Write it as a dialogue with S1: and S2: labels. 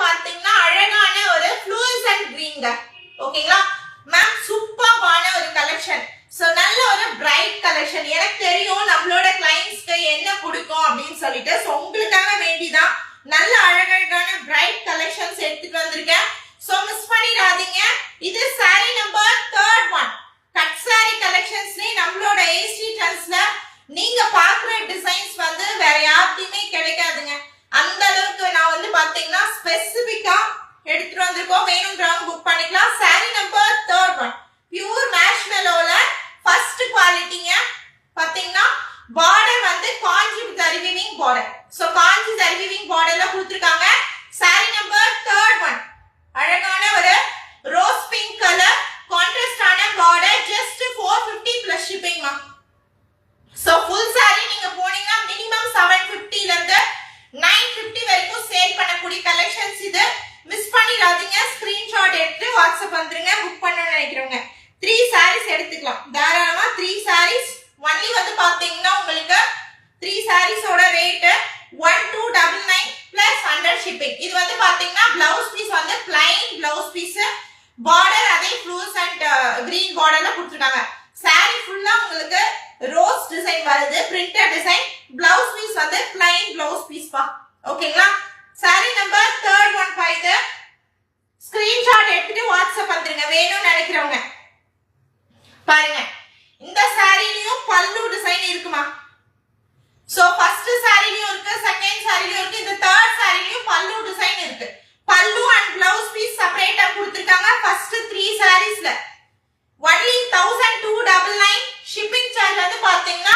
S1: பாத்தீங்கன்னா அழகான ஒரு ஃப்ளூரசன்ட் கிரீன்ங்க. ஓகேங்களா மேம், சூப்பரான ஒரு கலெக்ஷன். சோ நல்ல ஒரு பிரைட் கலெக்ஷன். எனக்கு தெரியும் நம்மளோட கிளையண்ட்ஸ்க்கு என்ன பிடிக்கும் அப்படின்னு சொல்லிட்டு. சோ உங்களுக்காக வேண்டிதான் நல்ல அழகழகான பிரைட் கலெக்ஷன்ஸ் எடுத்துட்டு வந்திருக்கேன். சோ மிஸ் பண்ணிடாதீங்க. இது sari number 3rd one. Cut sari கலெக்ஷன்ஸ்ல நம்மளோட ஏசி ட்ரெண்ட்ஸ்ல நீங்க பாக்குற டிசைன்ஸ் வந்து வேற யார்கிட்டயுமே கிடைக்காதுங்க. அந்த அளவுக்கு நான் வந்து பாத்தீங்கன்னா ஸ்பெசிபிக்கா எடுத்துட்டு வந்திருக்கோம். வேணும்ன்றவங்க புக் பண்ணிக்கலாம். Sari number 3rd one. Pure மேஷ்மெலோல ஃபர்ஸ்ட் குவாலிட்டிங்க. பாத்தீங்கன்னா பார்டர் வந்து Kanchi zari weaving border. So Kanchi zari weaving பார்டர்ல கொடுத்திருக்காங்க. Sari number 3rd one. அழகான ஒரு ரோஸ் பிங்க் கலர் கான்ட்ராஸ்டான பார்டர். ஜஸ்ட் 450 பிளஸ் ஷிப்பிங் மா. சோ ஃபுல் சாரி நீங்க போனீங்கன்னா மினிமம் 750 ல இருந்து 950 வரைக்கும் சேல் பண்ணக்கூடிய கலெக்ஷன்ஸ் இது. மிஸ் பண்ணிடாதீங்க. ஸ்கிரீன்ஷாட் எடுத்து வாட்ஸ்அப் வந்துருங்க. புக் பண்ணனும்னு நினைக்கிறவங்க 3 sarees எடுத்துக்கலாம். தாராளமா 3 sarees ஒன்லி வந்து பாத்தீங்கன்னா உங்களுக்கு 3 sarees ஓட ரேட் 1299 பிளஸ் 100 ஷிப்பிங். இது வந்து பாத்தீங்கன்னா பிளவுஸ் பீஸ் வந்து plain பிளவுஸ் பீஸ். பார்டர் அதே ஃப்ளூரசன்ட் கிரீன் பார்டர்ல கொடுத்திருக்காங்க. saree ஃபுல்லா உங்களுக்கு ரோஸ் டிசைன் வருது, பிரிண்டட் டிசைன். பிளவுஸ் பீஸ் வந்து plain பிளவுஸ் பீஸ் பா. ஓகேங்களா saree நம்பர் 3rd ஒன் பாயிட்டு. ஸ்கிரீன்ஷாட் எடுத்துட்டு வாட்ஸ்அப் வந்துருங்க வேணும்னு நினைக்கிறவங்க. பாருங்க இந்த சாரிலயும் பல்லு டிசைன் இருக்குமா. சோ ஃபர்ஸ்ட் சாரிலயும் இருக்கு, செகண்ட் சாரிலயும் இருக்கு, இந்த தேர்ட் சாரிலயும் பல்லு டிசைன் இருக்கு. பல்லு அண்ட் பிளவுஸ் பீஸ் செப்பரேட்டா கொடுத்திருக்காங்க. First 3 sareesல only 1299. ஷிப்பிங் சார்ஜ் வந்து பாத்தீங்கன்னா